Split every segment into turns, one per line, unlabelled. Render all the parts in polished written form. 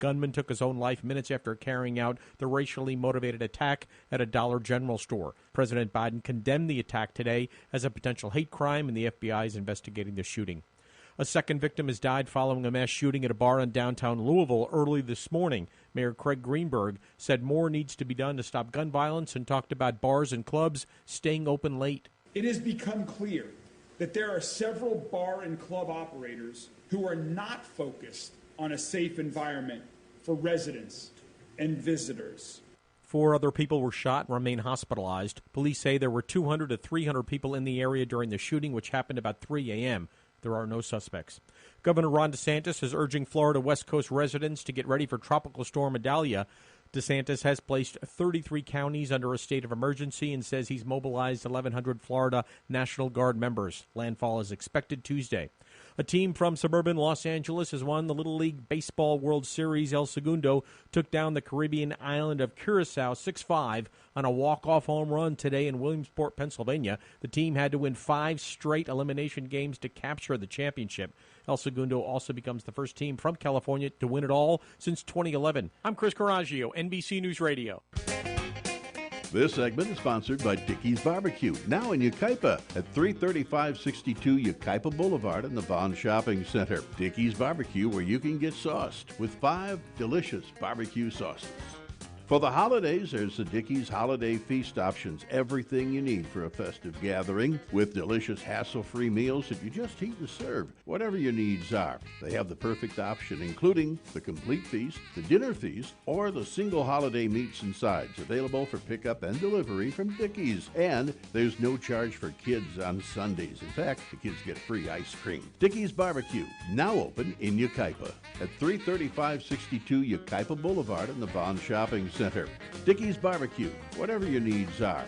Gunman took his own life minutes after carrying out the racially motivated attack at a Dollar General store. President Biden condemned the attack today as a potential hate crime, and the FBI is investigating the shooting. A second victim has died following a mass shooting at a bar in downtown Louisville early this morning. Mayor Craig Greenberg said more needs to be done to stop gun violence and talked about bars and clubs staying open late.
It has become clear that there are several bar and club operators who are not focused on a safe environment for residents and visitors.
4 other people were shot and remain hospitalized. Police say there were 200 to 300 people in the area during the shooting, which happened about 3 a.m. There are no suspects. Governor Ron DeSantis is urging Florida West Coast residents to get ready for Tropical Storm Idalia. DeSantis has placed 33 counties under a state of emergency and says he's mobilized 1,100 Florida National Guard members. Landfall is expected Tuesday. A team from suburban Los Angeles has won the Little League Baseball World Series. El Segundo took down the Caribbean island of Curacao 6-5 on a walk-off home run today in Williamsport, Pennsylvania. The team had to win 5 straight elimination games to capture the championship. El Segundo also becomes the first team from California to win it all since 2011. I'm Chris Coraggio, NBC News Radio.
This segment is sponsored by Dickey's Barbecue, now in Yucaipa at 33562 Yucaipa Boulevard in the Vaughn Shopping Center. Dickey's Barbecue, where you can get sauced with 5 delicious barbecue sauces. For the holidays, there's the Dickey's Holiday Feast options. Everything you need for a festive gathering with delicious, hassle-free meals that you just heat and serve, whatever your needs are. They have the perfect option, including the complete feast, the dinner feast, or the single holiday meats and sides, available for pickup and delivery from Dickey's. And there's no charge for kids on Sundays. In fact, the kids get free ice cream. Dickey's Barbecue, now open in Yucaipa at 33562 Yucaipa Boulevard in the Vaughn Shopping Center. Dickey's Barbecue, whatever your needs are.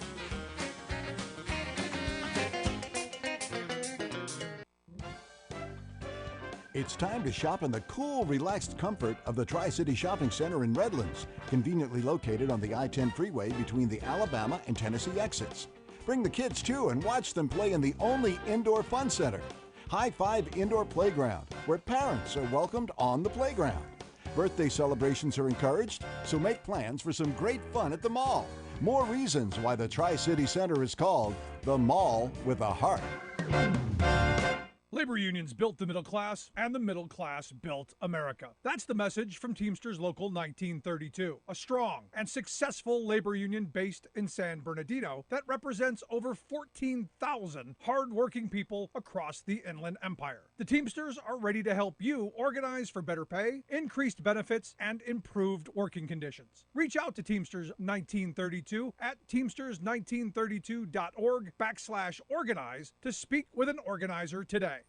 It's time to shop in the cool, relaxed comfort of the Tri-City Shopping Center in Redlands, conveniently located on the I-10 freeway between the Alabama and Tennessee exits. Bring the kids too and watch them play in the only indoor fun center, High Five Indoor Playground, where parents are welcomed on the playground. Birthday celebrations are encouraged, so make plans for some great fun at the mall. More reasons why the Tri-City Center is called the Mall with a Heart.
Labor unions built the middle class, and the middle class built America. That's the message from Teamsters Local 1932, a strong and successful labor union based in San Bernardino that represents over 14,000 hardworking people across the Inland Empire. The Teamsters are ready to help you organize for better pay, increased benefits, and improved working conditions. Reach out to Teamsters 1932 at teamsters1932.org/organize to speak with an organizer today.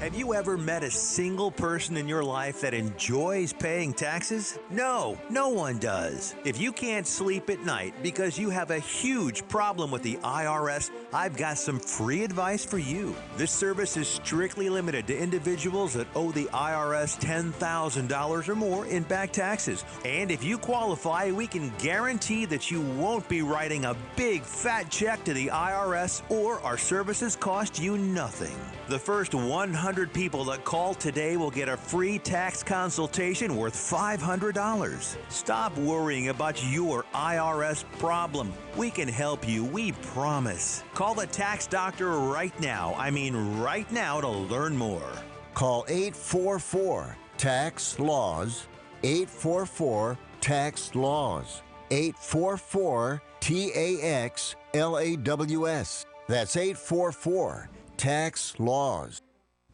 Have you ever met a single person in your life that enjoys paying taxes? No, no one does. If you can't sleep at night because you have a huge problem with the IRS, I've got some free advice for you. This service is strictly limited to individuals that owe the IRS $10,000 or more in back taxes. And if you qualify, we can guarantee that you won't be writing a big fat check to the IRS, or our services cost you nothing. The first 100 people that call today will get a free tax consultation worth $500. Stop worrying about your IRS problem. We can help you, we promise. Call the tax doctor right now. I mean right now, to learn more.
Call 844-TAX-LAWS, 844-TAX-LAWS, 844-TAX-LAWS. That's 844-TAX-LAWS.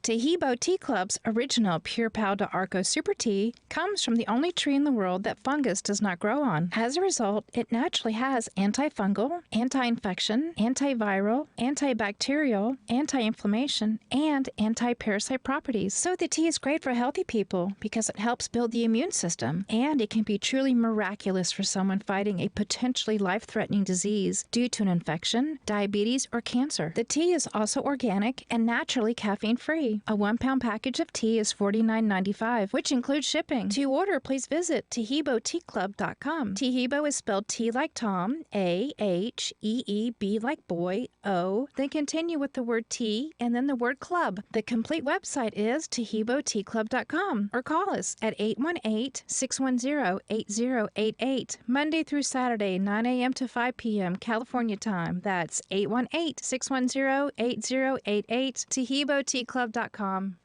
Tahibo Tea Club's original Pure Pau de Arco Super Tea comes from the only tree in the world that fungus does not grow on. As a result, it naturally has antifungal, anti-infection, antiviral, antibacterial, anti-inflammation, and anti-parasite properties. So the tea is great for healthy people because it helps build the immune system, and it can be truly miraculous for someone fighting a potentially life-threatening disease due to an infection, diabetes, or cancer. The tea is also organic and naturally caffeine-free. tea. A 1-pound package of tea is $49.95, which includes shipping. To order, please visit TeheeboTeaClub.com. Tehebo is spelled T like Tom, A-H-E-E-B like boy, O, then continue with the word tea and then the word club. The complete website is TeheboTeaClub.com or call us at 818-610-8088, Monday through Saturday, 9 a.m. to 5 p.m. California time. That's 818-610-8088, TeheboTeaClub.com.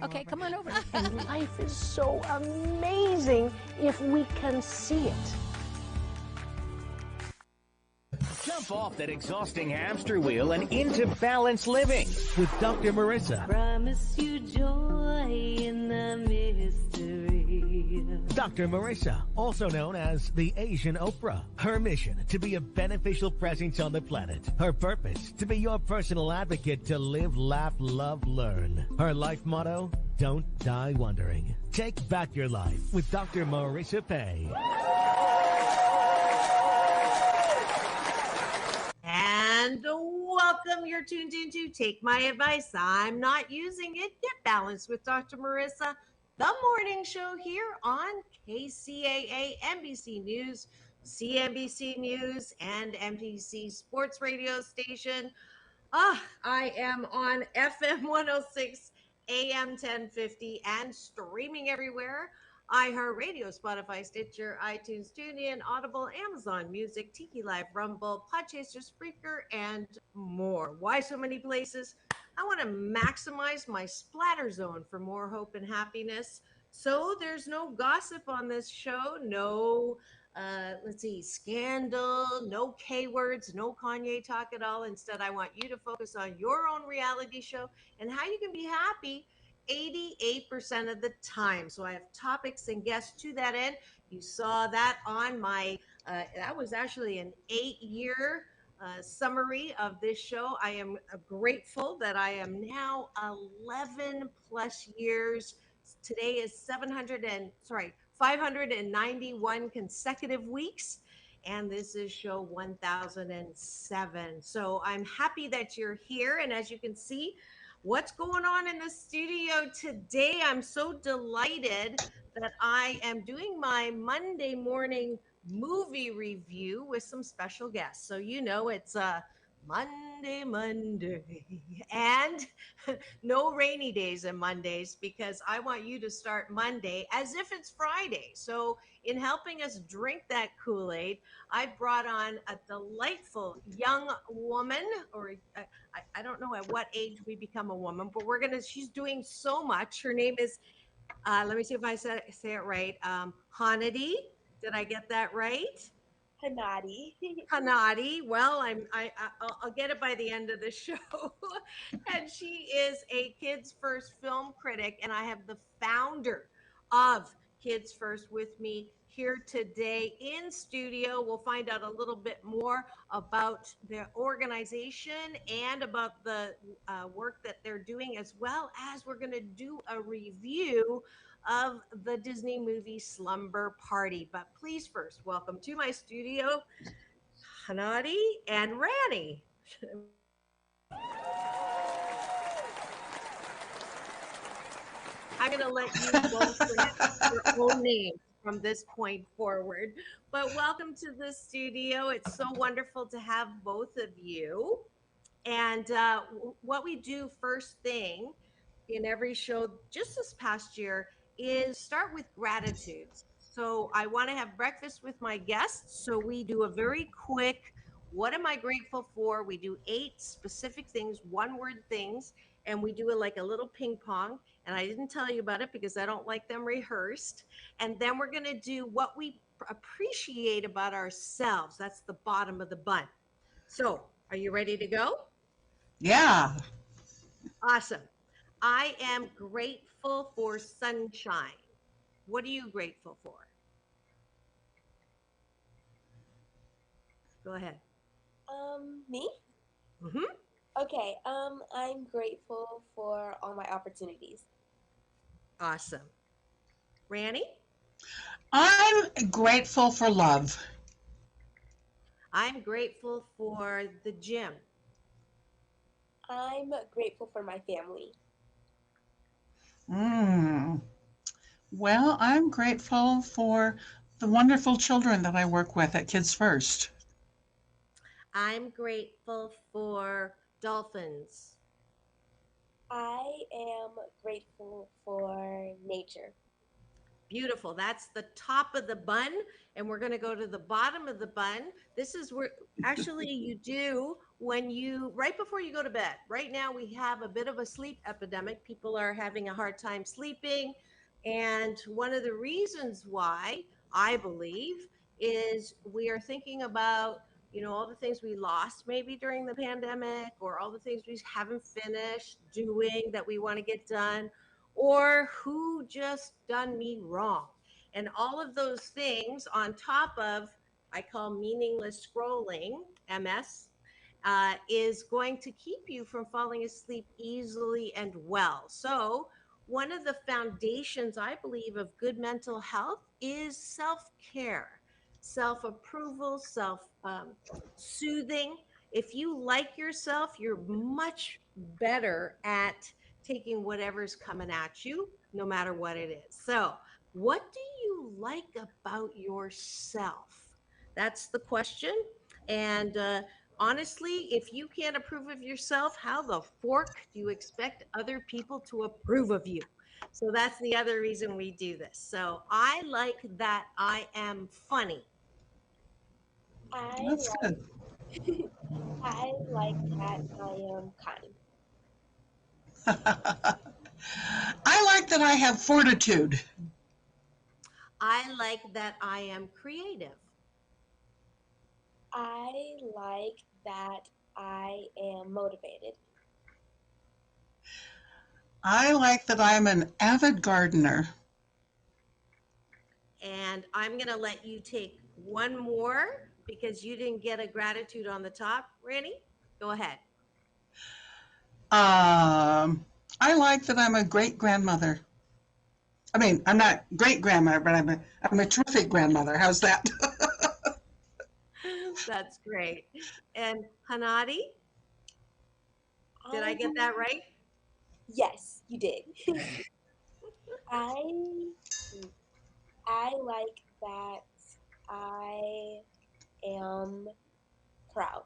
Okay, come on over. And life is so amazing if we can see it.
Jump off that exhausting hamster wheel and into balanced living with Dr. Marissa.
Promise you joy in the mystery.
Dr. Marissa, also known as the Asian Oprah. Her mission, to be a beneficial presence on the planet. Her purpose, to be your personal advocate to live, laugh, love, learn. Her life motto, don't die wondering. Take back your life with Dr. Marissa Pay.
And welcome. You're tuned into Take My Advice. I'm not using it. Get Balanced with Dr. Marissa, the morning show here on KCAA, NBC News, CNBC News, and NBC Sports Radio Station. I am on FM 106, AM 1050, and streaming everywhere. iHeartRadio, Spotify, Stitcher, iTunes, TuneIn, Audible, Amazon Music, Tiki Live, Rumble, Podchaser, Spreaker, and more. Why so many places? I want to maximize my splatter zone for more hope and happiness. So there's no gossip on this show, no, scandal, no K words, no Kanye talk at all. Instead, I want you to focus on your own reality show and how you can be happy 88% of the time. So I have topics and guests to that end. You saw that on my, that was actually an 8-year summary of this show. I am grateful that I am now 11 plus years. Today is 591 consecutive weeks. And this is show 1007. So I'm happy that you're here. And as you can see, what's going on in the studio today? I'm so delighted that I am doing my Monday morning movie review with some special guests. So you know it's Monday, and no rainy days and Mondays, because I want you to start Monday as if it's Friday. So in helping us drink that Kool-Aid, I brought on a delightful young woman, or I don't know at what age we become a woman, but she's doing so much. Her name is, let me see if I say it right. Hanadi. Did I get that right?
Hanadi.
Hanadi. Well, I'll get it by the end of the show. And she is a Kids First film critic, and I have the founder of Kids First with me here today in studio. We'll find out a little bit more about their organization and about the work that they're doing, as well as we're going to do a review of the Disney movie Slumber Party. But please first welcome to my studio, Hanadi and Rani. I'm going to let you both pronounce your own names from this point forward. But welcome to the studio. It's so wonderful to have both of you. And what we do first thing in every show just this past year is start with gratitudes. So I want to have breakfast with my guests. So we do a very quick, what am I grateful for? We do 8 specific things, 1-word things, and we do it like a little ping pong. And I didn't tell you about it because I don't like them rehearsed. And then we're going to do what we appreciate about ourselves. That's the bottom of the bun. So are you ready to go?
Yeah.
Awesome. I am grateful for sunshine. What are you grateful for? Go ahead.
Me?
Mm-hmm.
Okay, I'm grateful for all my opportunities.
Awesome. Rani?
I'm grateful for love.
I'm grateful for the gym.
I'm grateful for my family.
Well, I'm grateful for the wonderful children that I work with at Kids First.
I'm grateful for dolphins.
I am grateful for nature.
Beautiful. That's the top of the bun. And we're going to go to the bottom of the bun. This is where actually you do when you, right before you go to bed. Right now, we have a bit of a sleep epidemic. People are having a hard time sleeping. And one of the reasons why I believe is we are thinking about, all the things we lost maybe during the pandemic or all the things we haven't finished doing that we want to get done or who just done me wrong. And all of those things on top of, I call meaningless scrolling, MS, is going to keep you from falling asleep easily and well. So, one of the foundations, I believe, of good mental health is self care, self approval, self soothing. If you like yourself, you're much better at taking whatever's coming at you, no matter what it is. So, what do you like about yourself? That's the question. And honestly, if you can't approve of yourself, how the fork do you expect other people to approve of you? So that's the other reason we do this. So I like that I am funny.
I
That's
like
good.
I like that I am kind.
I like that I have fortitude.
I like that I am creative.
I like that I am motivated.
I like that I'm an avid gardener.
And I'm going to let you take one more because you didn't get a gratitude on the top. Randy, go ahead.
I like that I'm a great grandmother. I mean, I'm not great grandmother, but I'm a terrific grandmother. How's that?
That's great. And Hanadi, did I get that right?
Yes, you did. I I like that I am proud.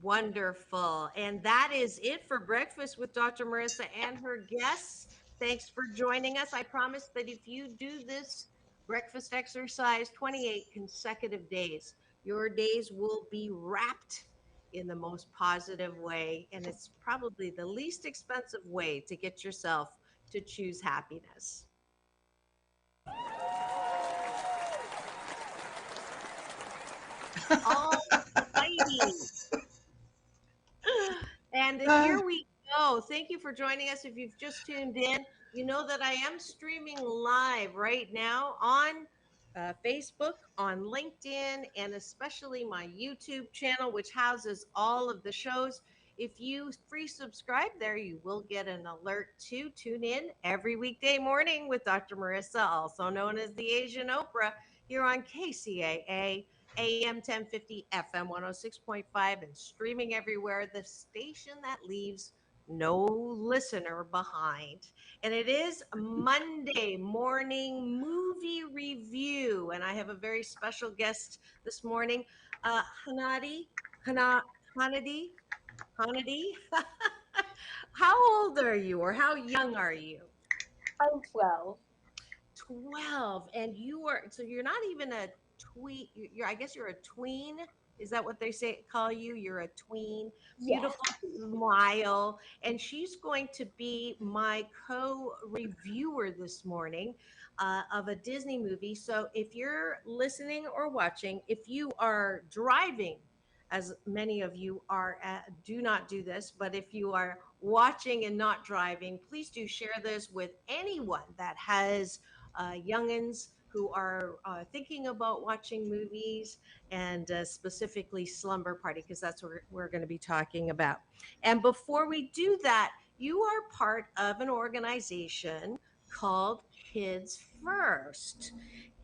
Wonderful. And that is it for Breakfast with Dr. Marissa and her guests. Thanks for joining us. I promise that if you do this breakfast exercise 28 consecutive days, your days will be wrapped in the most positive way. And it's probably the least expensive way to get yourself to choose happiness. All righty. And here we go. Thank you for joining us. If you've just tuned in, you know that I am streaming live right now on Facebook, on LinkedIn, and especially my YouTube channel, which houses all of the shows. If you free subscribe there, you will get an alert to tune in every weekday morning with Dr. Marissa, also known as the Asian Oprah, here on KCAA AM 1050, FM 106.5, and streaming everywhere. The station that leaves no listener behind. And it is Monday morning movie review. And I have a very special guest this morning, Hanadi, Hanadi, Hanadi. How old are you or how young are you?
I'm 12.
12. And you are, so you're not even a tween. I guess you're a tween. Is that what they say, call you? You're a tween.
Yes.
Beautiful smile. And she's going to be my co-reviewer this morning of a Disney movie. So if you're listening or watching, if you are driving, as many of you are, do not do this, but if you are watching and not driving, please do share this with anyone that has youngins who are thinking about watching movies and specifically Slumber Party, because that's what we're going to be talking about. And before we do that, you are part of an organization called Kids First.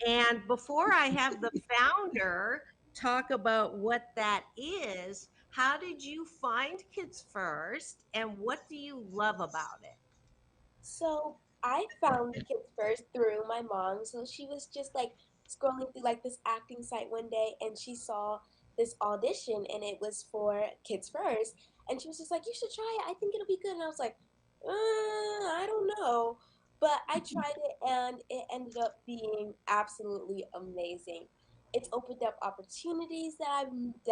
And before I have the founder talk about what that is, How did you find Kids First, and what do you love about it?
So I found Kids First through my mom. So she was just like scrolling through like this acting site one day and she saw this audition and it was for Kids First. And she was just like, you should try it. I think it'll be good. And I was like, I don't know. But I tried it and it ended up being absolutely amazing. It's opened up opportunities that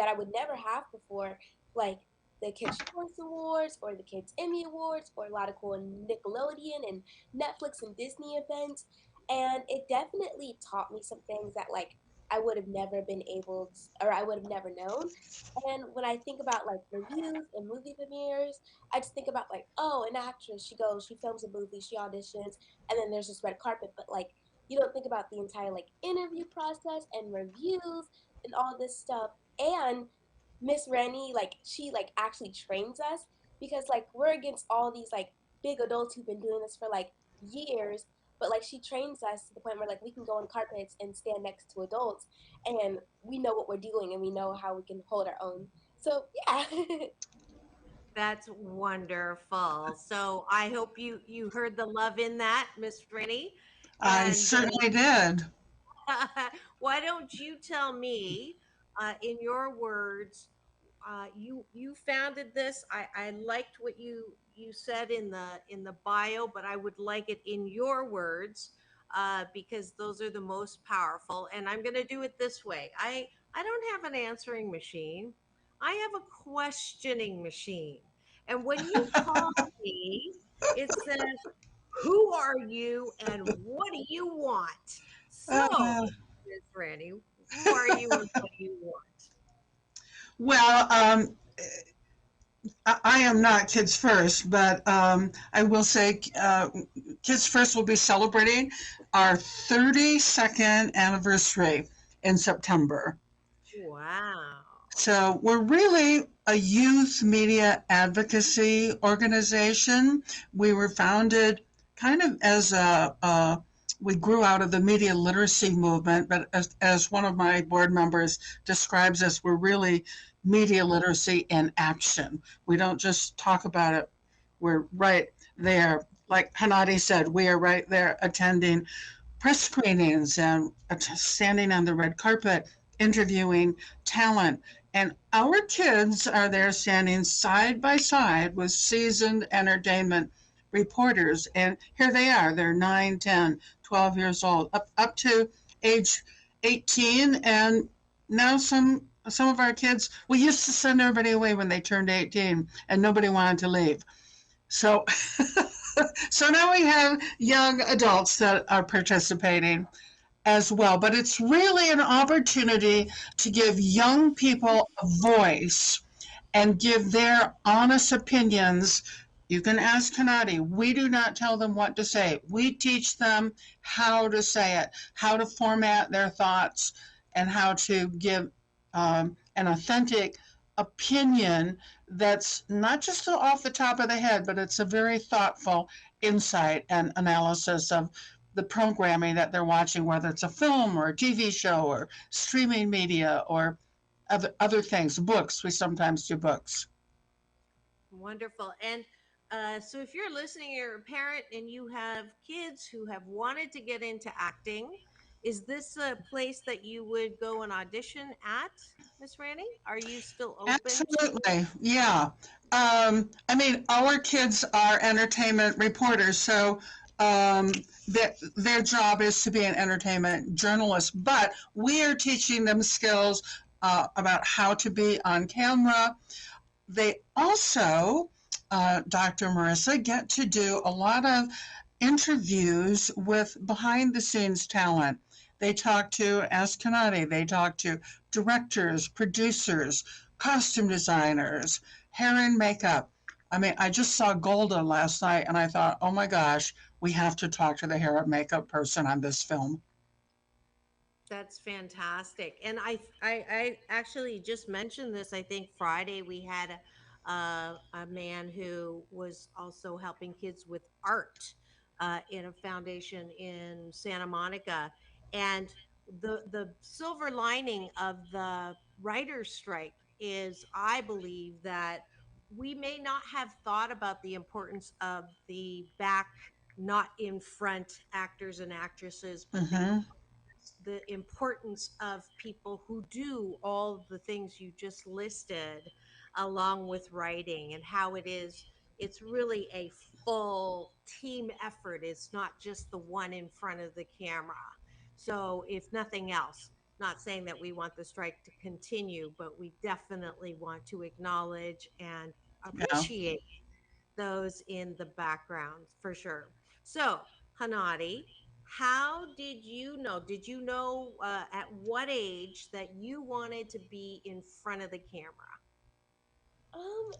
I would never have before, like the Kids Choice Awards or the Kids Emmy Awards or a lot of cool Nickelodeon and Netflix and Disney events. And it definitely taught me some things that like I would have never been able to, or I would have never known. And when I think about like reviews and movie premieres, I just think about like, oh, an actress, she goes, she films a movie, she auditions, and then there's this red carpet. But like, you don't think about the entire like interview process and reviews and all this stuff. And Miss Rennie, like she like actually trains us because like we're against all these like big adults who've been doing this for like years, but like she trains us to the point where like we can go on carpets and stand next to adults and we know what we're doing and we know how we can hold our own. So yeah.
That's wonderful. So I hope you heard the love in that, Miss Rennie.
I
And
certainly did.
why don't you tell me, in your words, you founded this. I liked what you said in the bio, but I would like it in your words, because those are the most powerful. And I'm going to do it this way. I don't have an answering machine. I have a questioning machine. And when you call me, it says, "Who are you and what do you want?" So,
Uh,
Miss Randy, who are you and what do you want?
well, I am not Kids First, but I will say Kids First will be celebrating our 32nd anniversary in September.
Wow.
So we're really a youth media advocacy organization. We were founded kind of as we grew out of the media literacy movement, but as one of my board members describes us, we're really media literacy in action. We don't just talk about it, we're right there. Like Hanadi said, we are right there attending press screenings and standing on the red carpet, interviewing talent. And our kids are there standing side by side with seasoned entertainment reporters. And here they are. They're 9, 10, 12 years old, up to age 18. And now some of our kids, we used to send everybody away when they turned 18 and nobody wanted to leave. So so now we have young adults that are participating as well. But it's really an opportunity to give young people a voice and give their honest opinions. You can ask Kanadi. We do not tell them what to say. We teach them how to say it, how to format their thoughts, and how to give an authentic opinion that's not just off the top of the head, but it's a very thoughtful insight and analysis of the programming that they're watching, whether it's a film or a TV show or streaming media or other things, books. We sometimes do books.
Wonderful. And so, if you're listening, you're a parent and you have kids who have wanted to get into acting, is this a place that you would go and audition at, Miss Randy? Are you still open to?
Absolutely. Yeah. I mean, our kids are entertainment reporters, so um, their job is to be an entertainment journalist, but we are teaching them skills about how to be on camera. They also, Dr. Marissa, get to do a lot of interviews with behind the scenes talent. They talk to, as Kanadi, they talk to directors, producers, costume designers, hair and makeup. I mean, I just saw Golda last night and I thought, oh my gosh, we have to talk to the hair and makeup person on this film.
That's fantastic. And I actually just mentioned this. I think Friday we had a man who was also helping kids with art in a foundation in Santa Monica. And the silver lining of the writer's strike is I believe that we may not have thought about the importance of the back, not in front actors and actresses, but the importance of people who do all the things you just listed, along with writing, and how it's really a full team effort. It's not just the one in front of the camera. So if nothing else, not saying that we want the strike to continue, but we definitely want to acknowledge and
Yeah.
appreciate those in the background for sure. So, Hanadi, how did you know? Did you know at what age that you wanted to be in front of the camera?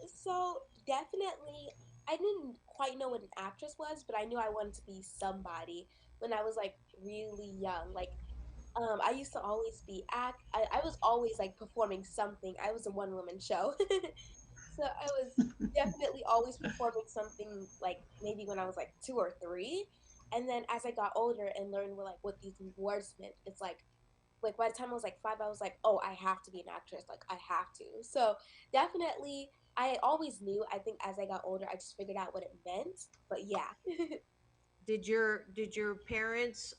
So definitely, I didn't quite know what an actress was, but I knew I wanted to be somebody when I was like really young. Like, I used to always be I was always like performing something. I was a one woman show. So I was definitely always performing something like maybe when I was like 2 or 3. And then as I got older and learned what these words meant, it's like by the time I was like 5, I was like, oh, I have to be an actress. Like I have to. So definitely I always knew. I think as I got older I just figured out what it meant. But yeah.
Did your parents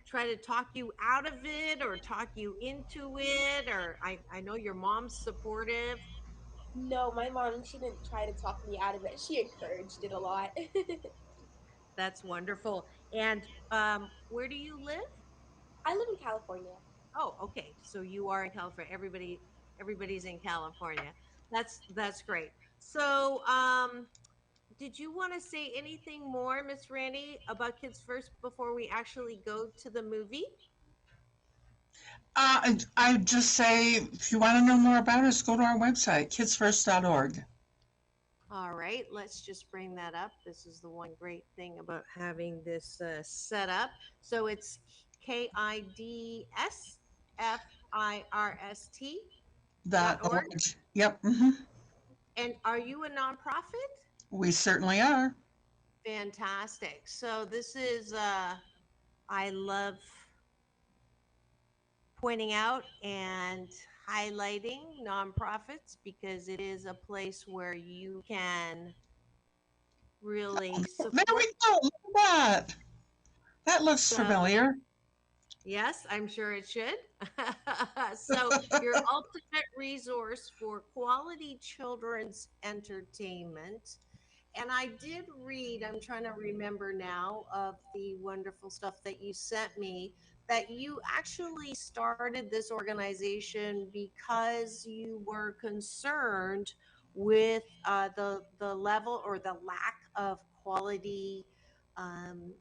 try to talk you out of it or talk you into it? Or I know your mom's supportive.
No, my mom, she didn't try to talk me out of it. She encouraged it a lot.
That's wonderful. And where do you live?
I live in California.
Oh, okay. So you are in California. Everybody's in California. That's great. So, did you want to say anything more, Miss Randy, about Kids First before we actually go to the movie?
I just say, if you want to know more about us, go to our website, kidsfirst.org.
All right, let's just bring that up. This is the one great thing about having this set up. So it's KIDSFIRST
Dot
dot org.
org. Yep.
And are you a nonprofit?
We certainly are.
Fantastic. So this is I love pointing out and highlighting nonprofits because it is a place where you can really
There
support.
we go. Look at that. That looks
So,
familiar.
yes, I'm sure it should. So, your ultimate resource for quality children's entertainment. And I did read, I'm trying to remember now of the wonderful stuff that you sent me, that you actually started this organization because you were concerned with the level or the lack of quality um,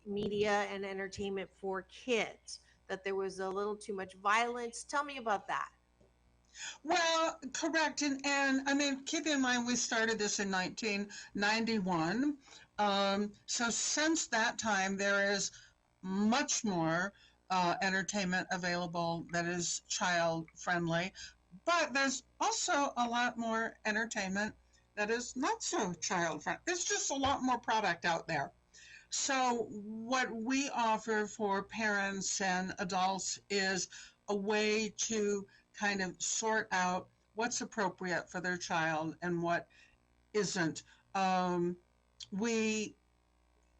media and entertainment for kids, that there was a little too much violence. Tell me about that.
Well, correct. And I mean, keep in mind, we started this in 1991. So since that time, there is much more entertainment available that is child friendly. But there's also a lot more entertainment that is not so child friendly. There's just a lot more product out there. So, what we offer for parents and adults is a way to kind of sort out what's appropriate for their child and what isn't. We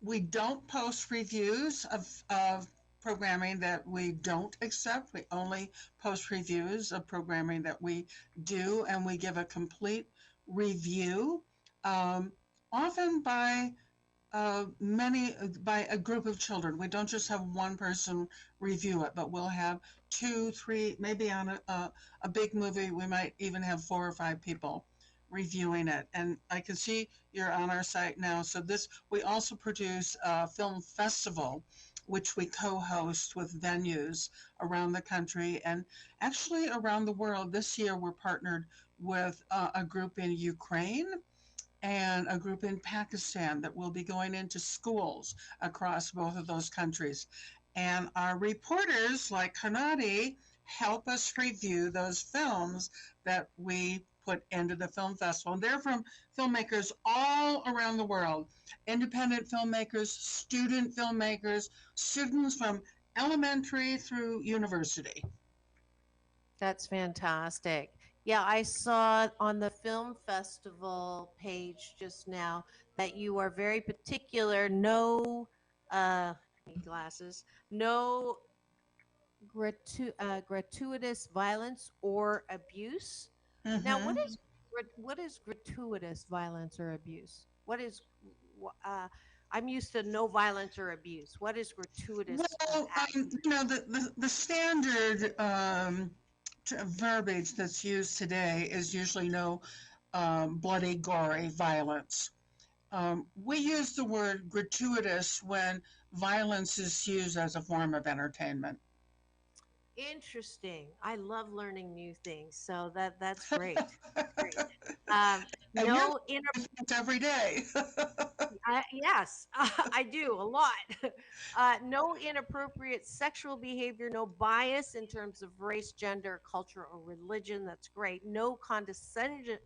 we don't post reviews of programming that we don't accept. We only post reviews of programming that we do, and we give a complete review, um, often by a group of children. We don't just have one person review it, but we'll have 2, 3, maybe on a big movie, we might even have 4 or 5 people reviewing it. And I can see you're on our site now. So we also produce a film festival, which we co-host with venues around the country and actually around the world. This year we're partnered with a group in Ukraine and a group in Pakistan that will be going into schools across both of those countries. And our reporters, like Hanadi, help us review those films that we put into the film festival. And they're from filmmakers all around the world, independent filmmakers, student filmmakers, students from elementary through university.
That's fantastic. Yeah, I saw on the film festival page just now that you are very particular. No, need glasses. No gratuitous violence or abuse. Now,
Mm-hmm.
what is gratuitous violence or abuse? What is I'm used to no violence or abuse. What is gratuitous
Well,
act?
the standard verbiage that's used today is usually no bloody, gory violence. We use the word gratuitous when violence is used as a form of entertainment.
Interesting. I love learning new things, so that's great. Great. Um,
And you're
no inner
every day.
yes, I do a lot. No inappropriate sexual behavior, no bias in terms of race, gender, culture, or religion. That's great. No condescension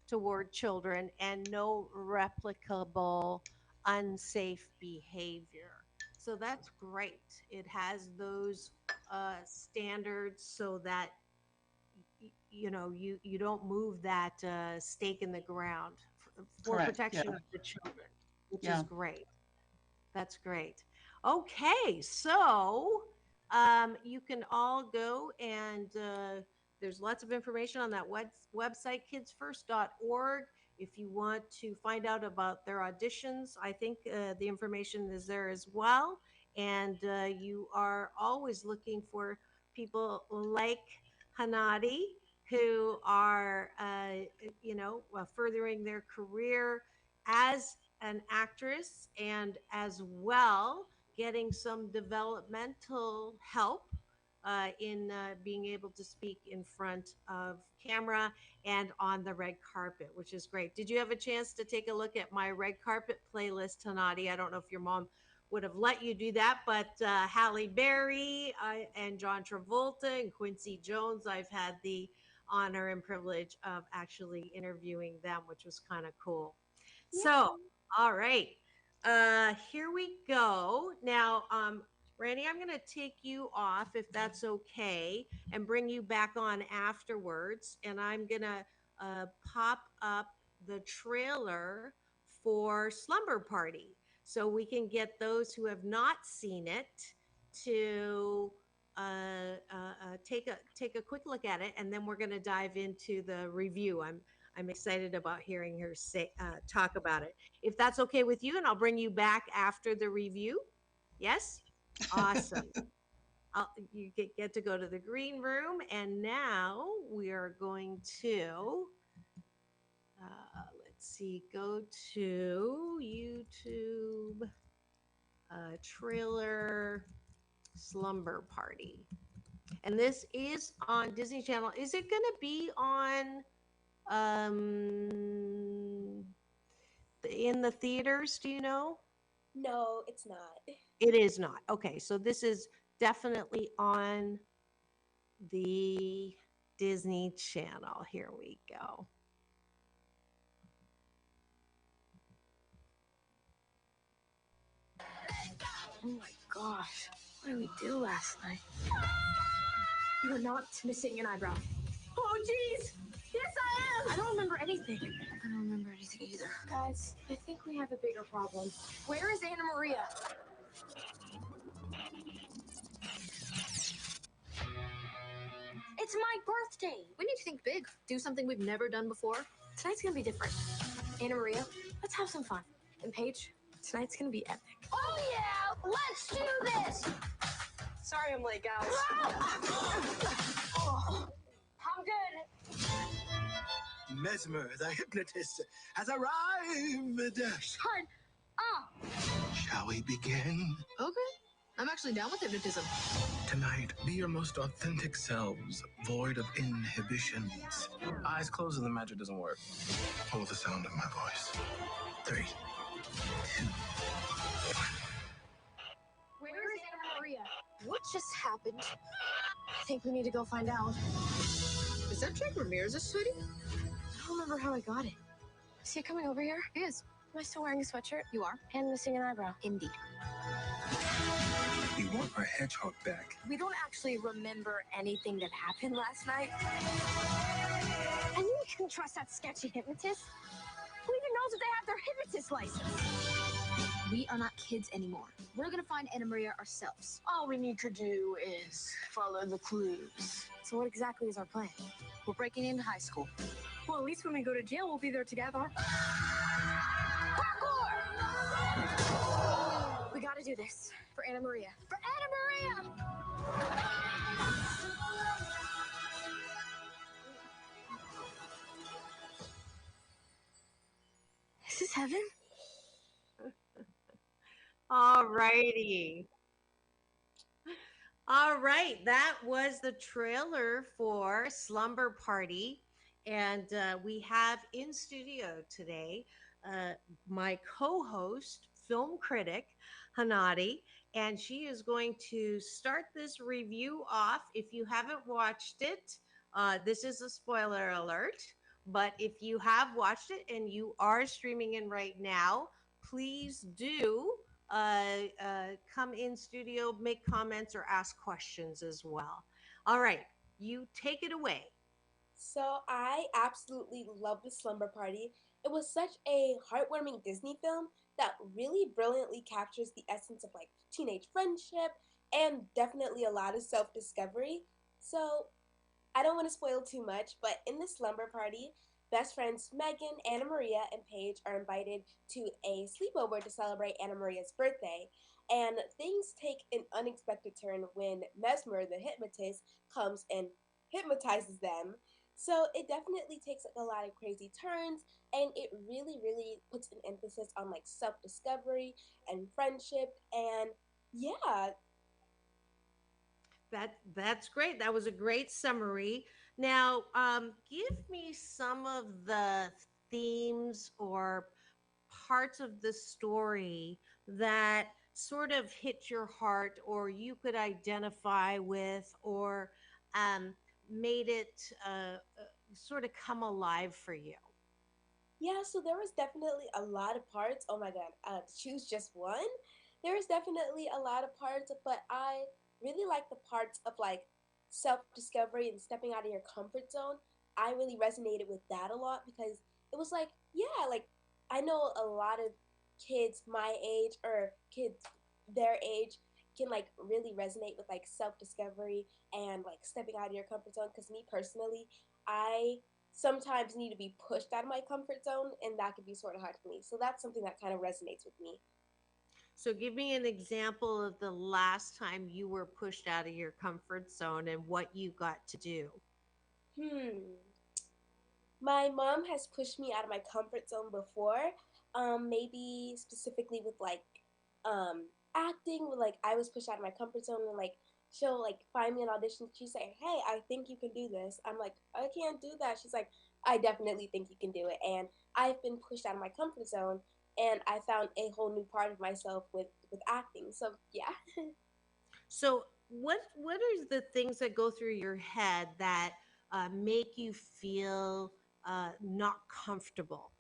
toward children, and no replicable unsafe behavior. So that's great. It has those standards so that you don't move that stake in the ground for
Correct. Yeah.
protection of the children, which is
Yeah.
great. That's great. Okay, so you can all go and there's lots of information on that website, kidsfirst.org. If you want to find out about their auditions, I think the information is there as well. And you are always looking for people like Hanadi who are, furthering their career as an actress and as well getting some developmental help in being able to speak in front of camera and on the red carpet, which is great. Did you have a chance to take a look at my red carpet playlist, Hanadi? I don't know if your mom would have let you do that, but Halle Berry and John Travolta and Quincy Jones, I've had the honor and privilege of actually interviewing them, which was kind of cool. So, all right. Here we go. Now, Randy, I'm going to take you off if that's okay and bring you back on afterwards. And I'm going to pop up the trailer for Slumber Party so we can get those who have not seen it to take a quick look at it, and then we're going to dive into the review. I'm excited about hearing her talk about it. If that's okay with you, and I'll bring you back after the review. Yes? Awesome. You get to go to the green room, and now we are going to, let's see, go to YouTube trailer Slumber Party. And this is on Disney Channel. Is it going to be on in the theaters? Do you know?
No, it's not.
It is not. Okay, so this is definitely on the Disney Channel. Here we go.
Oh my gosh, what did we do last night? You were not missing an eyebrow. Oh jeez! Yes, I am! I don't remember anything. I don't remember anything either. Guys, I think we have a bigger problem. Where is Anna Maria? It's my birthday! We need to think big. Do something we've never done before. Tonight's gonna be different. Anna Maria, let's have some fun. And Paige, tonight's gonna be epic.
Oh yeah, let's do this.
Sorry I'm late, guys.
Oh, I'm good.
Mesmer, the hypnotist, has arrived.
Shut up!
Shall we begin?
Okay. I'm actually down with hypnotism.
Tonight, be your most authentic selves, void of inhibitions. Eyes closed and the magic doesn't work. Follow the sound of my voice. 3, 2, 1.
Where is Anna Maria? What just happened? I think we need to go find out. Is that Jack Ramirez's hoodie? I don't remember how I got it. Is he coming over here? He is. Am I still wearing a sweatshirt? You are. And missing an eyebrow. Indeed.
We want our hedgehog back.
We don't actually remember anything that happened last night. And you can trust that sketchy hypnotist? Who even knows if they have their hypnotist license? We are not kids anymore. We're gonna find Anna Maria ourselves. All we need to do is follow the clues. So what exactly is our plan? We're breaking into high school. Well, at least when we go to jail, we'll be there together. Parkour! We gotta do this. For Anna Maria. For Anna Maria! Is this heaven?
All righty. All right, that was the trailer for Slumber Party. And we have in studio today my co host, film critic, Hanadi. And she is going to start this review off. If you haven't watched it, this is a spoiler alert. But if you have watched it and you are streaming in right now, please do come in studio, make comments, or ask questions as well. All right, you take it away.
So I absolutely love The Slumber Party. It was such a heartwarming Disney film that really brilliantly captures the essence of like teenage friendship and definitely a lot of self-discovery. So I don't want to spoil too much, but in The Slumber Party, best friends Megan, Anna Maria, and Paige are invited to a sleepover to celebrate Anna Maria's birthday. And things take an unexpected turn when Mesmer, the hypnotist, comes and hypnotizes them. So it definitely takes like a lot of crazy turns, and it really, really puts an emphasis on like self-discovery and friendship. And yeah,
That's great. That was a great summary. Now, give me some of the themes or parts of the story that sort of hit your heart, or you could identify with, or um, made it sort of come alive for you.
yeah, so there was definitely a lot of parts. Oh my god, to choose just one, there was definitely a lot of parts, but I really like the parts of like self discovery and stepping out of your comfort zone. I really resonated with that a lot because it was like, yeah, like I know a lot of kids my age or kids their age can like really resonate with like self discovery and like stepping out of your comfort zone. Because me personally, I sometimes need to be pushed out of my comfort zone, and that could be sort of hard for me. So that's something that kind of resonates with me.
So, give me an example of the last time you were pushed out of your comfort zone and what you got to do.
Hmm. My mom has pushed me out of my comfort zone before. Maybe specifically with like acting. Like I was pushed out of my comfort zone, and like she'll like find me an audition. She say, "Hey, I think you can do this." I'm like, "I can't do that." She's like, "I definitely think you can do it." And I've been pushed out of my comfort zone, and I found a whole new part of myself with acting. So yeah.
So, what are the things that go through your head that make you feel not comfortable?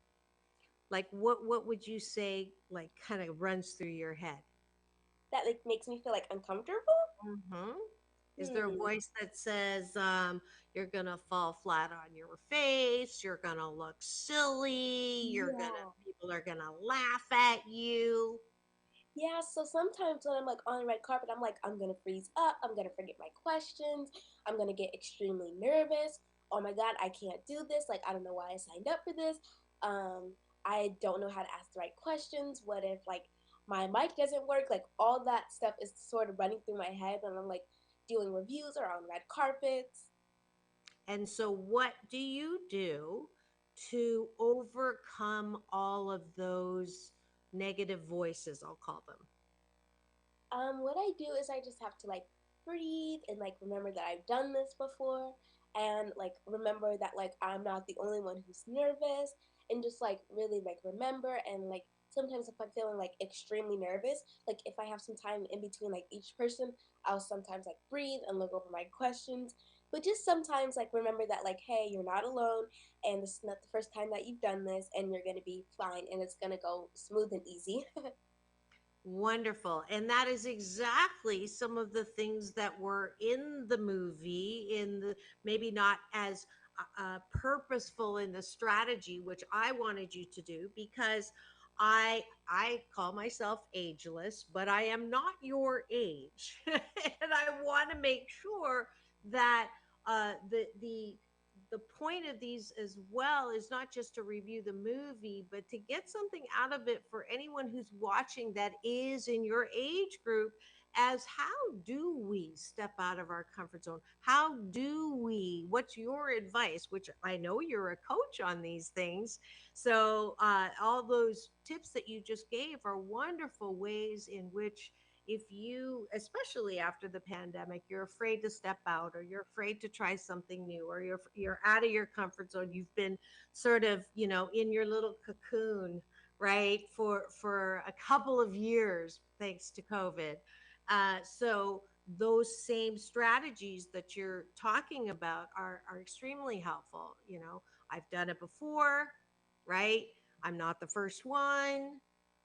Like, what would you say? Like, kind of runs through your head.
That like makes me feel like uncomfortable.
hmm Is there a
Hmm.
voice that says you're gonna fall flat on your face? You're gonna look silly.
Yeah.
People are gonna laugh at you.
Yeah, so sometimes when I'm like on the red carpet, I'm like, I'm gonna freeze up, I'm gonna forget my questions, I'm gonna get extremely nervous. Oh my god, I can't do this. Like, I don't know why I signed up for this. Um, I don't know how to ask the right questions. What if like my mic doesn't work? Like all that stuff is sort of running through my head when I'm like doing reviews or on red carpets.
And so, what do you do to overcome all of those negative voices? I'll call them.
What I do is I just have to like breathe and like remember that I've done this before and like remember that like I'm not the only one who's nervous and just like really like remember and like sometimes if I'm feeling like extremely nervous, like if I have some time in between like each person, I'll sometimes like breathe and look over my questions. But just sometimes like remember that like hey, you're not alone and this is not the first time that you've done this and you're gonna be fine and it's gonna go smooth and easy.
Wonderful. And that is exactly some of the things that were in the movie, in the maybe not as purposeful in the strategy, which I wanted you to do, because I call myself ageless, but I am not your age. And I want to make sure that the point of these as well is not just to review the movie, but to get something out of it for anyone who's watching that is in your age group, as how do we step out of our comfort zone? How do we, what's your advice? Which I know you're a coach on these things. So, all those tips that you just gave are wonderful ways in which, if you, especially after the pandemic, you're afraid to step out, or you're afraid to try something new, or you're out of your comfort zone, you've been sort of, in your little cocoon, right, for a couple of years thanks to COVID. So those same strategies that you're talking about are extremely helpful. I've done it before, right? I'm not the first one.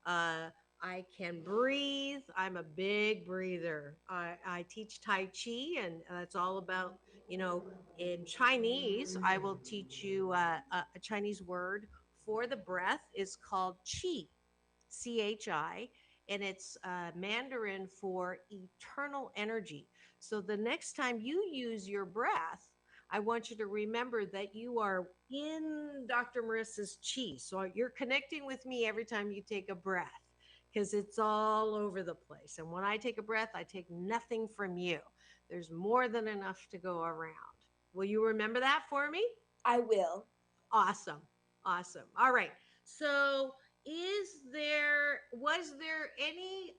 uh, I can breathe. I'm a big breather. I teach Tai Chi, and that's all about, in Chinese, I will teach you a Chinese word for the breath is called Qi, CHI, and it's Mandarin for eternal energy. So the next time you use your breath, I want you to remember that you are in Dr. Marissa's chi. So you're connecting with me every time you take a breath, because it's all over the place. And when I take a breath, I take nothing from you. There's more than enough to go around. Will you remember that for me?
I will.
Awesome. Awesome. All right. So, was there any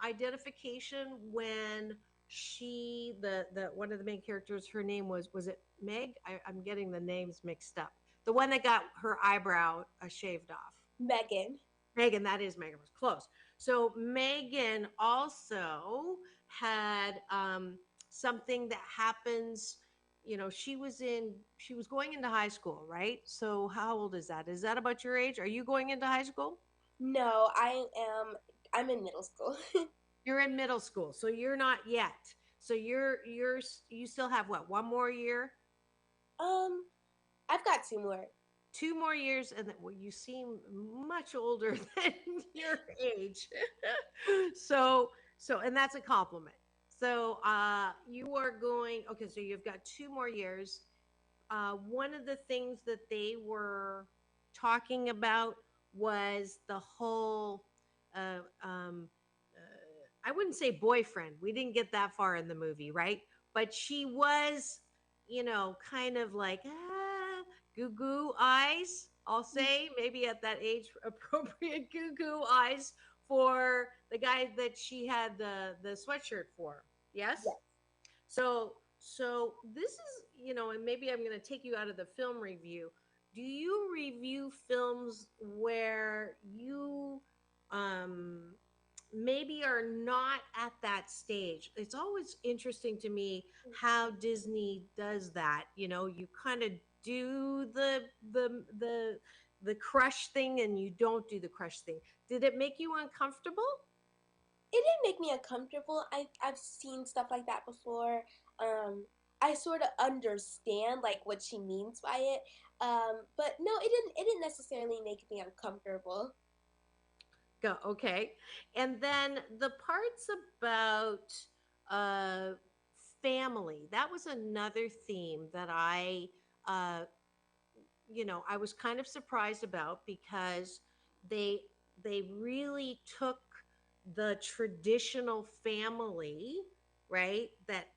identification when the one of the main characters, her name was it Meg? I'm getting the names mixed up. The one that got her eyebrow shaved off.
Megan.
Megan, that is Megan, was close. So Megan also had something that happens. She was going into high school, right? So how old is that? Is that about your age? Are you going into high school?
No, I'm in middle school.
You're in middle school, so you're not yet. So you still have what, one more year?
I've got 2 more.
2 more years, and well, you seem much older than your age. So, and that's a compliment. So, you are going. Okay, so you've got 2 more years. One of the things that they were talking about was the whole. Uh, um, I wouldn't say boyfriend. We didn't get that far in the movie, right? But she was, kind of like goo goo eyes. I'll say maybe at that age appropriate goo goo eyes for the guy that she had the sweatshirt for. Yes.
Yes.
So this is, and maybe I'm going to take you out of the film review. Do you review films where you maybe are not at that stage? It's always interesting to me how Disney does that. You kind of do the crush thing, and you don't do the crush thing. Did it make you uncomfortable?
It didn't make me uncomfortable. I've seen stuff like that before. I sort of understand like what she means by it. But no, it didn't necessarily make me uncomfortable.
Go, okay. And then the parts about uh family, that was another theme that uh I was kind of surprised about, because they they really took the traditional family, right? That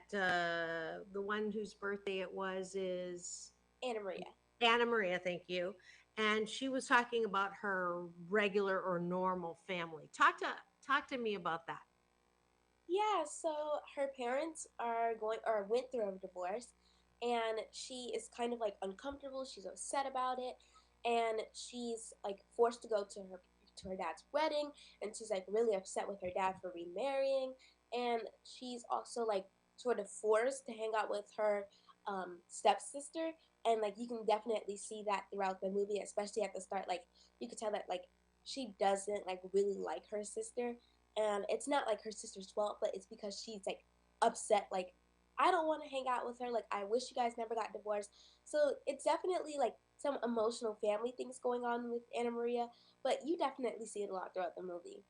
the one whose birthday it was is
Anna Maria.
Anna Maria, thank you. And she was talking about her regular or normal family. Talk to me about that.
Yeah, so her parents are going or went through a divorce, and she is kind of like uncomfortable. She's upset about it, and she's like forced to go to her dad's wedding, and she's like really upset with her dad for remarrying, and she's also like sort of forced to hang out with her stepsister, and like you can definitely see that throughout the movie, especially at the start. Like you could tell that like she doesn't like really like her sister, and it's not like her sister's fault, but it's because she's like upset. Like, I don't want to hang out with her. Like, I wish you guys never got divorced. So it's definitely like some emotional family things going on with Anna Maria, but you definitely see it a lot throughout the movie.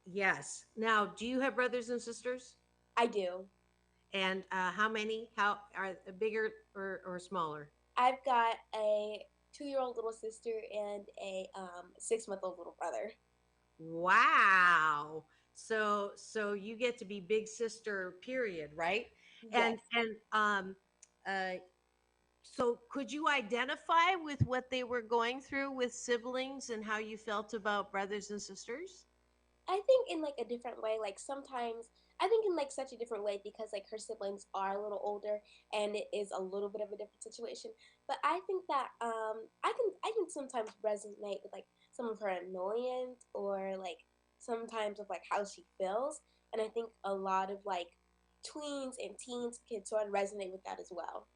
Yes. Now, do you have brothers and sisters?
I do.
And how many? How are bigger or smaller?
I've got a 2-year-old little sister and a 6-month-old little brother.
Wow. So you get to be big sister period, right?
Yes.
And uh so could you identify with what they were going through with siblings and how you felt about brothers and sisters?
I think in like a different way. Like sometimes I think in like such a different way because like her siblings are a little older and it is a little bit of a different situation. But I think that I can sometimes resonate with like some of her annoyance or like sometimes of like how she feels. And I think a lot of like tweens and teens can sort of resonate with that as well.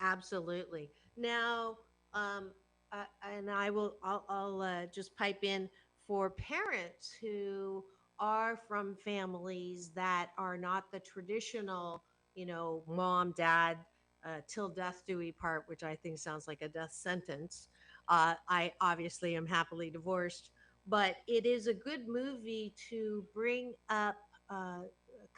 Absolutely. Now, um, and I'll just pipe in for parents who are from families that are not the traditional, mom, dad, till death do we part, which I think sounds like a death sentence. I obviously am happily divorced, but it is a good movie to bring up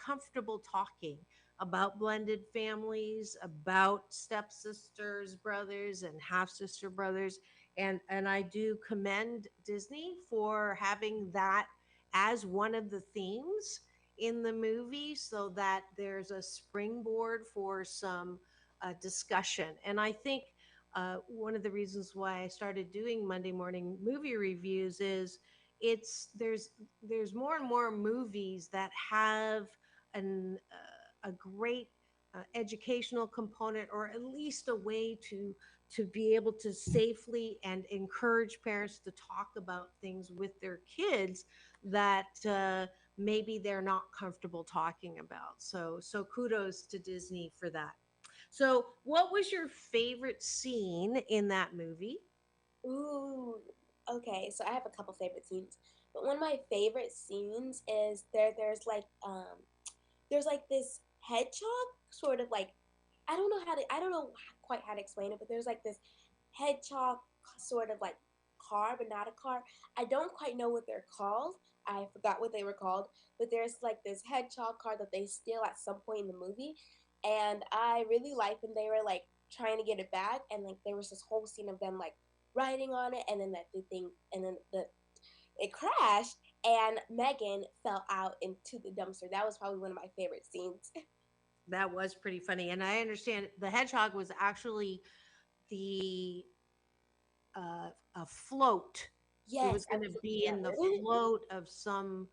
comfortable talking about blended families, about stepsisters, brothers, and half sister brothers. And I do commend Disney for having that as one of the themes in the movie so that there's a springboard for some discussion. And I think one of the reasons why I started doing Monday morning movie reviews is it's there's more and more movies that have a great educational component or at least a way to be able to safely and encourage parents to talk about things with their kids that maybe they're not comfortable talking about. So kudos to Disney for that. So what was your favorite scene in that movie?
Ooh, okay. So I have a couple favorite scenes, but one of my favorite scenes is there's like this hedgehog sort of like I don't know quite how to explain it, but there's like this hedgehog sort of like car, but not a car. I don't quite know what they're called. I forgot what they were called, but there's like this hedgehog car that they steal at some point in the movie, and I really like when they were like trying to get it back, and like there was this whole scene of them like riding on it, and then that the thing, and then the it crashed, and Megan fell out into the dumpster. That was probably one of my favorite scenes.
That was pretty funny. And I understand the hedgehog was actually the a float. It was
Yes, I
going to
was
be
looking
in the
at it.
float of some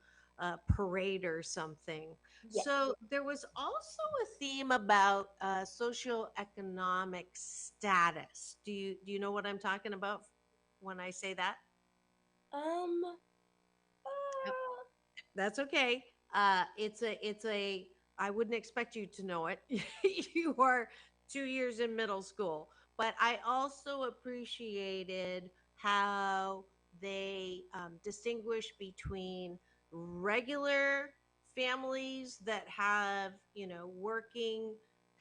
parade or something.
Yes.
So there was also a theme about socioeconomic status. Do you know what I'm talking about when I say that?
Um,
Yep.
uh,
That's okay. It's a. I wouldn't expect you to know it. You are 2 years in middle school, but I also appreciated how they distinguish between regular families that have working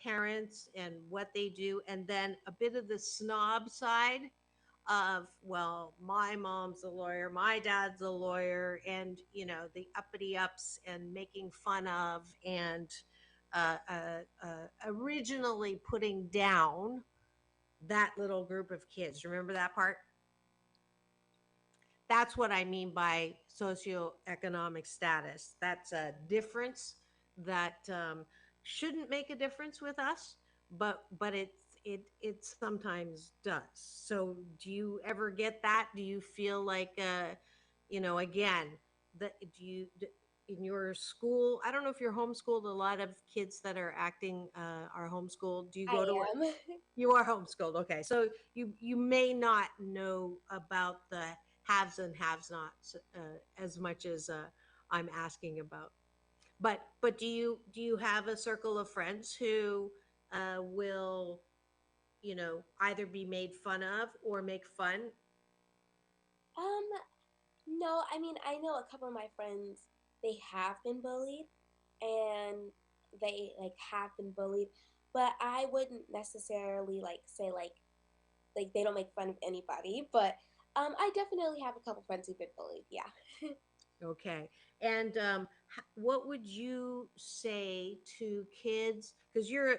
parents and what they do, and then a bit of the snob side of, well, my mom's a lawyer, my dad's a lawyer, and the uppity ups and making fun of and originally putting down that little group of kids. Remember that part? That's what I mean by socioeconomic status. That's a difference that shouldn't make a difference with us, but it sometimes does. So do you ever get that? Do you feel like again, that do you in your school? I don't know if you're homeschooled. A lot of kids that are acting are homeschooled. Do you
I
go to
am.
you are homeschooled. Okay. So you may not know about the haves and haves nots as much as I'm asking about. But do you have a circle of friends who will either be made fun of or make fun?
Um, No, I mean, I know a couple of my friends, they have been bullied and they like have been bullied, but I wouldn't necessarily like say like they don't make fun of anybody, but I definitely have a couple friends who've been bullied. Yeah.
Okay. And what would you say to kids? Because you're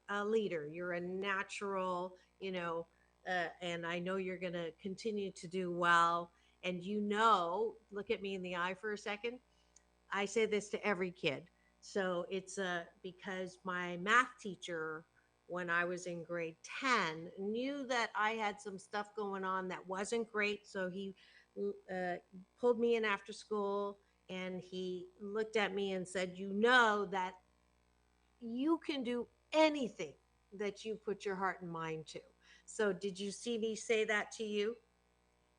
a leader, you're a natural, and I know you're going to continue to do well. And look at me in the eye for a second. I say this to every kid. So it's because my math teacher, when I was in grade 10, knew that I had some stuff going on that wasn't great. So he uh, pulled me in after school and he looked at me and said, "You know that you can do anything that you put your heart and mind to." So, did you see me say that to you?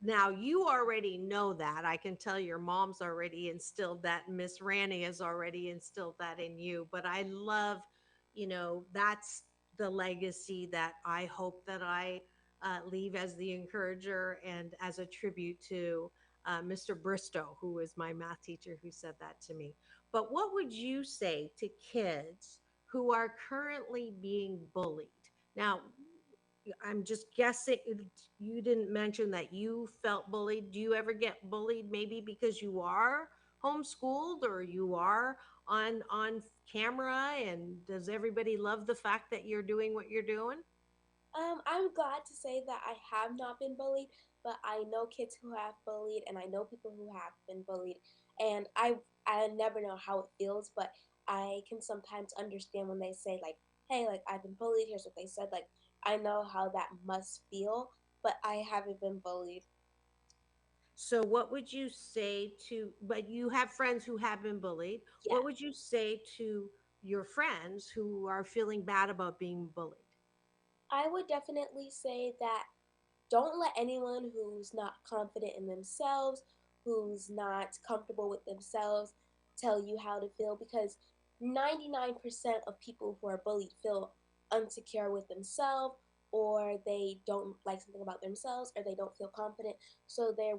Now you already know that. I can tell your mom's already instilled that. And Miss Ranny has already instilled that in you. But I love, that's the legacy that I hope that I leave as the encourager and as a tribute to Mr. Bristow, who was my math teacher who said that to me. But what would you say to kids who are currently being bullied? Now, I'm just guessing you didn't mention that you felt bullied. Do you ever get bullied maybe because you are homeschooled or you are on camera, and does everybody love the fact that you're doing what you're doing?
I'm glad to say that I have not been bullied, but I know kids who have bullied, and I know people who have been bullied, and I never know how it feels, but I can sometimes understand when they say like, "Hey, like I've been bullied. Here's what they said." Like I know how that must feel, but I haven't been bullied.
So what would you say to, but you have friends who have been bullied.
Yeah.
What would you say to your friends who are feeling bad about being bullied?
I would definitely say that don't let anyone who's not confident in themselves, who's not comfortable with themselves, tell you how to feel because 99% of people who are bullied feel insecure with themselves or they don't like something about themselves or they don't feel confident so they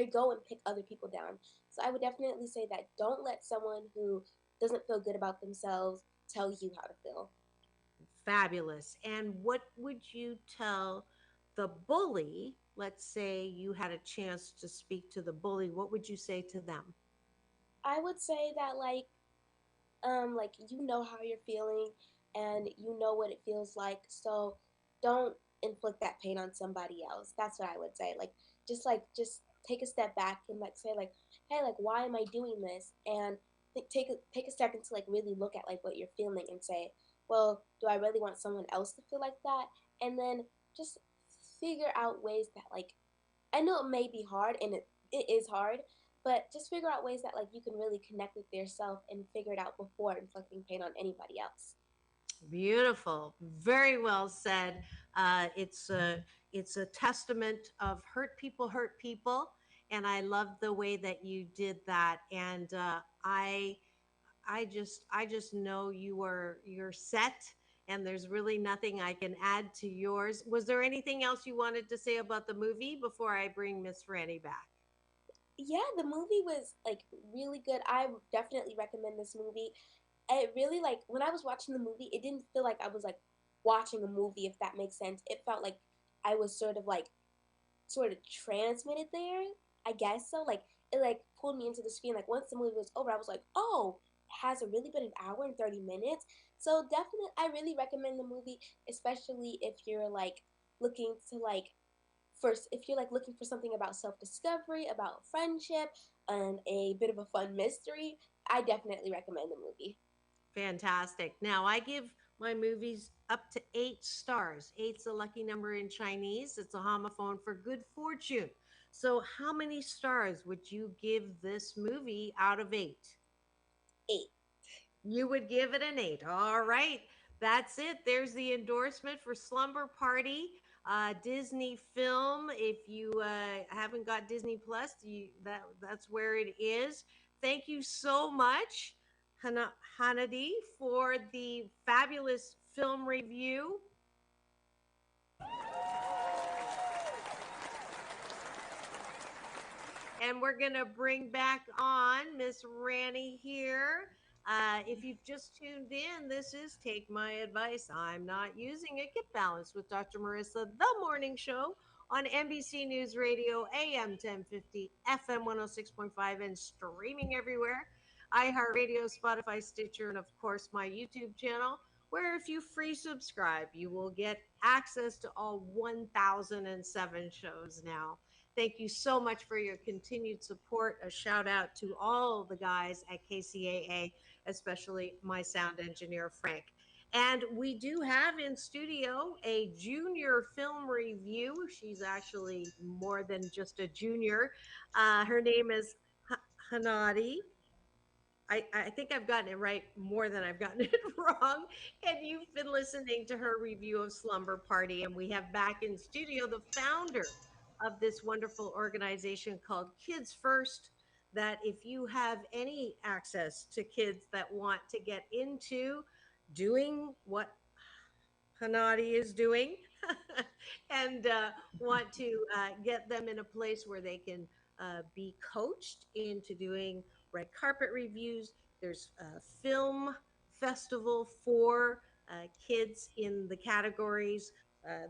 go and pick other people down. So I would definitely say that don't let someone who doesn't feel good about themselves tell you how to feel.
Fabulous. And what would you tell the bully? Let's say you had a chance to speak to the bully. What would you say to them?
I would say that like you know how you're feeling and you know what it feels like, so don't inflict that pain on somebody else. That's what I would say. Just take a step back and like say like, hey, like why am I doing this? And take a second to like really look at like what you're feeling and say, well, do I really want someone else to feel like that? And then just figure out ways that like I know it may be hard and it is hard, but just figure out ways that like you can really connect with yourself and figure it out before inflicting pain on anybody else.
Beautiful. Very well said. It's a testament of hurt people, and I love the way that you did that. And I just know you're set, and there's really nothing I can add to yours. Was there anything else you wanted to say about the movie before I bring Miss Franny back?
Yeah, the movie was like really good. I would definitely recommend this movie. It really like when I was watching the movie, it didn't feel like I was like watching a movie if that makes sense. It felt like I was sort of transmitted there. I guess so. Like it like pulled me into the screen. Like once the movie was over, I was like, oh, has it really been an hour and 30 minutes? So definitely, I really recommend the movie, especially if you're like looking to like first if you're like looking for something about self discovery, about friendship, and a bit of a fun mystery. I definitely recommend the movie.
Fantastic. Now, I give my movies up to 8 stars. Eight's a lucky number in Chinese. It's a homophone for good fortune. So, how many stars would you give this movie out of 8?
8.
You would give it an 8. All right. That's it. There's the endorsement for Slumber Party, Disney film. If you haven't got Disney Plus, that's where it is. Thank you so much, Hanadi, for the fabulous film review. And we're going to bring back on Miss Rani here. If you've just tuned in, this is Take My Advice. I'm Not Using It. Get Balanced with Dr. Marissa, the morning show on NBC News Radio, AM 1050, FM 106.5, and streaming everywhere. iHeartRadio, Spotify, Stitcher, and of course my YouTube channel, where if you free subscribe, you will get access to all 1007 shows now. Thank you so much for your continued support. A shout out to all the guys at KCAA, especially my sound engineer, Frank. And we do have in studio a junior film review. She's actually more than just a junior. Her name is Hanadi. I think I've gotten it right more than I've gotten it wrong. And you've been listening to her review of Slumber Party. And we have back in studio the founder of this wonderful organization called Kids First. That if you have any access to kids that want to get into doing what Hanadi is doing and want to get them in a place where they can be coached into doing red carpet reviews. There's a film festival for kids in the categories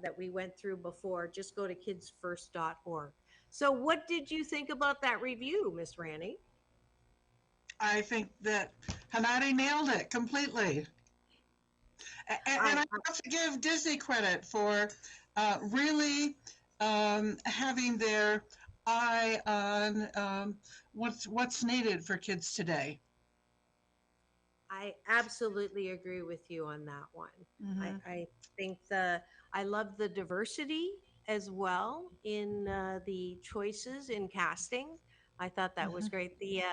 that we went through before. Just go to kidsfirst.org. So what did you think about that review, Miss Rani?
I think that Hanadi nailed it completely. And I have to give Disney credit for really having their eye on what's needed for kids today.
I absolutely agree with you on that one.
Mhm.
I think I love the diversity as well in the choices in casting. I thought that was great. The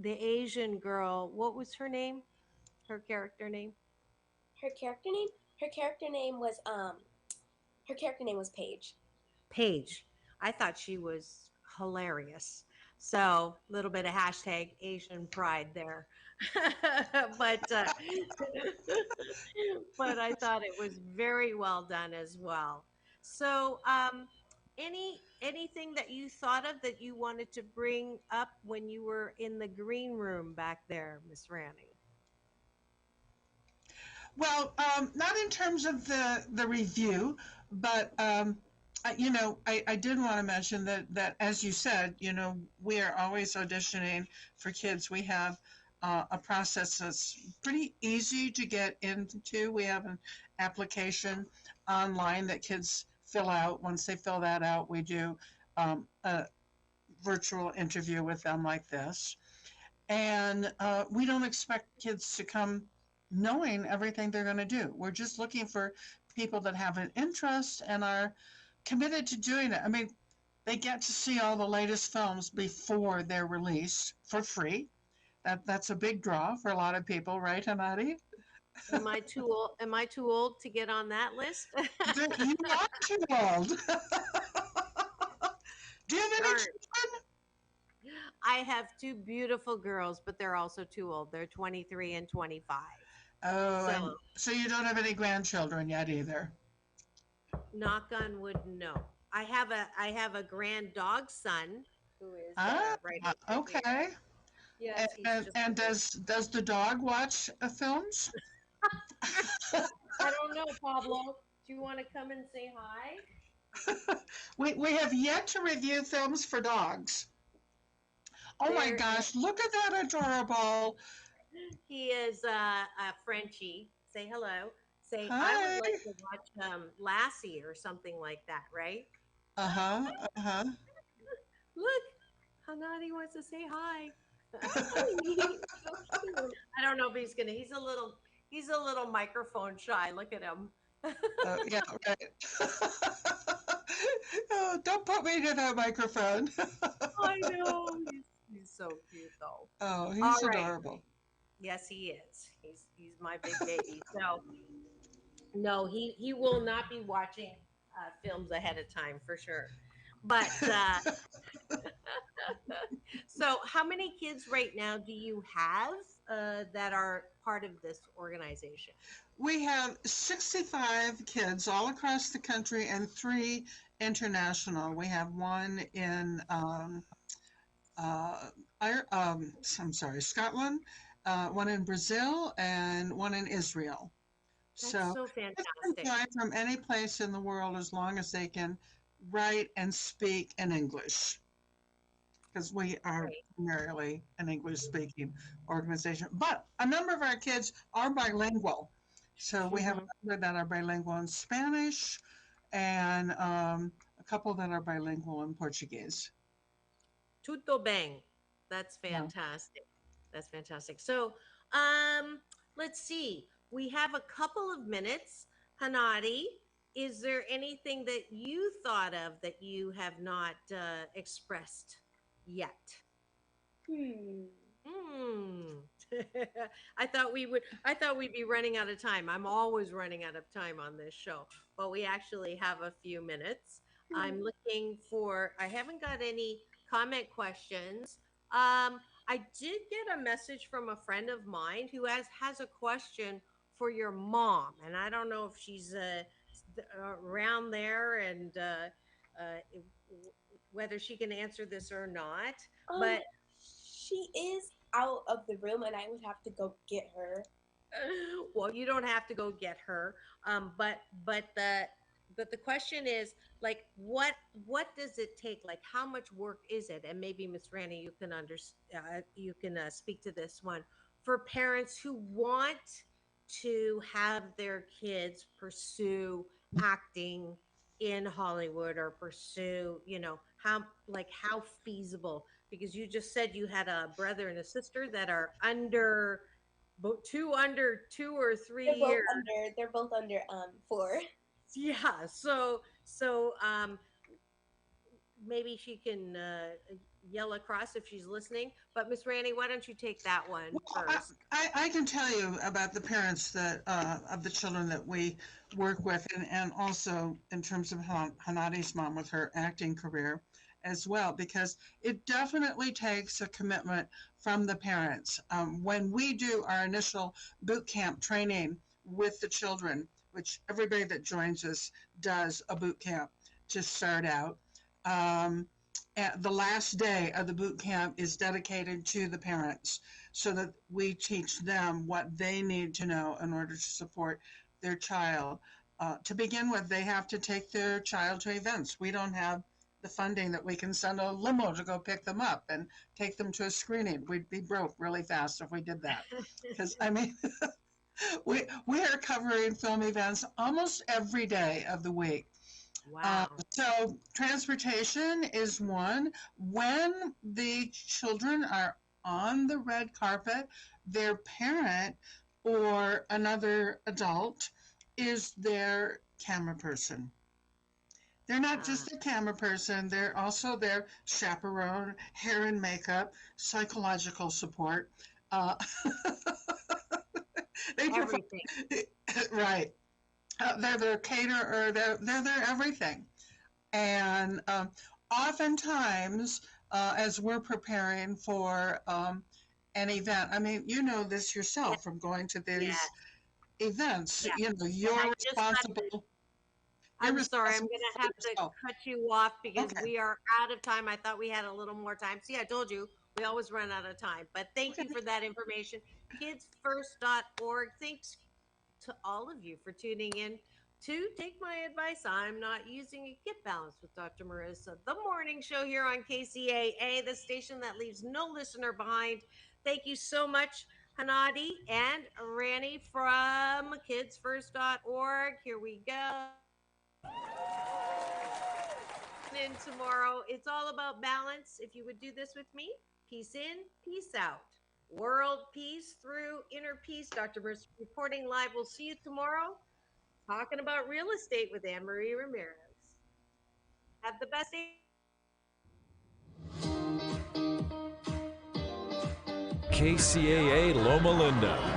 Asian girl, what was her name? Her character name?
Her character name? Her character name was Paige.
Paige. I thought she was hilarious. So, a little bit of hashtag Asian pride there. but but I thought it was very well done as well. So, anything that you thought of that you wanted to bring up when you were in the green room back there, Miss Rani?
Well, not in terms of the review, but I did want to mention that as you said, we are always auditioning for kids. We have a process that's pretty easy to get into. We have an application online that kids fill out. Once they fill that out, we do a virtual interview with them like this. And we don't expect kids to come knowing everything they're going to do. We're just looking for people that have an interest and are committed to doing it. I mean, they get to see all the latest films before they're released for free. That's a big draw for a lot of people, right, Hanadi?
Am I too old to get on that list?
You are too old. Do you have any children?
I have two beautiful girls, but they're also too old. They're 23 and 25.
Oh, so you don't have any grandchildren yet either.
Knock on wood, no. I have a grand dog son who is right.
Okay.
Yes,
and does the dog watch films?
I don't know, Pablo. Do you want to come and say hi?
We have yet to review films for dogs. Oh my gosh, look at that adorable.
He is a Frenchie. Say hello. Say,
hi.
I would like to watch Lassie or something like that, right?
Uh-huh.
Look, Hanadi wants to say hi. I don't know if he's gonna. He's a little microphone shy. Look at him.
Yeah, right. Oh, don't put me to that microphone.
I know. He's so cute, though.
Oh, he's adorable.
Yes, he is. He's my big baby. So, no, he will not be watching films ahead of time for sure. But so, how many kids right now do you have that are part of this organization?
We have 65 kids all across the country and 3 international. We have one in I'm sorry, Scotland, one in Brazil, and one in Israel.
That's so
Kids can
fantastic.
fly from any place in the world as long as they can write and speak in English, because we are
Right.
primarily an English-speaking organization. But a number of our kids are bilingual. So we have a number that are bilingual in Spanish and a couple that are bilingual in Portuguese.
Tudo bem. That's
Yeah.
fantastic. That's fantastic. So, um, let's see. We have a couple of minutes. Hanadi, is there anything that you thought of that you have not expressed yet? Hmm. I thought we'd be running out of time. I'm always running out of time on this show, but we actually have a few minutes. I'm looking for I haven't got any comment questions. I did get a message from a friend of mine who has a question for your mom, and I don't know if she's around there and whether she can answer this or not.
Um,
But
she is out of the room, and I would have to go get her.
well, you don't have to go get her. But the question is like what does it take? Like how much work is it? And maybe Miss Randy, you can speak to this one for parents who want to have their kids pursue acting in Hollywood or pursue, how feasible, because you just said you had a brother and a sister that are under 2 or 3 years.
They're both under 4.
Yeah. So maybe she can yell across if she's listening. But Miss Randy, why don't you take that one first?
I can tell you about the parents that of the children that we work with, and also in terms of Hanadi's mom with her acting career as well, because it definitely takes a commitment from the parents. When we do our initial boot camp training with the children, which everybody that joins us does a boot camp to start out. The last day of the boot camp is dedicated to the parents so that we teach them what they need to know in order to support their child. To begin with, they have to take their child to events. We don't have the funding that we can send a limo to go pick them up and take them to a screening. We'd be broke really fast if we did that. Because, I mean, we are covering film events almost every day of the week.
Wow.
So transportation is one. When the children are on the red carpet, their parent or another adult is their camera person. They're not just a camera person, they're also their chaperone, hair and makeup, psychological support. They
Everything.
Right. They're their caterer, they're their everything. And oftentimes, as we're preparing for an event, I mean, you know this yourself from going to these events,
Yeah.
you're responsible.
I'm sorry, I'm going to have to cut you off because
Okay.
we are out of time. I thought we had a little more time. See, I told you, we always run out of time. But thank you for that information. Kidsfirst.org. Thanks to all of you for tuning in to Take My Advice. I'm Not Using It. Get Balanced with Dr. Marissa, the morning show here on KCAA, the station that leaves no listener behind. Thank you so much, Hanadi and Rani from kidsfirst.org. Here we go. In tomorrow, it's all about balance. If you would do this with me, peace in, peace out. World peace through inner peace. Dr. Mercer reporting live. We'll see you tomorrow talking about real estate with Anne Marie Ramirez. Have the best day.
KCAA Loma Linda.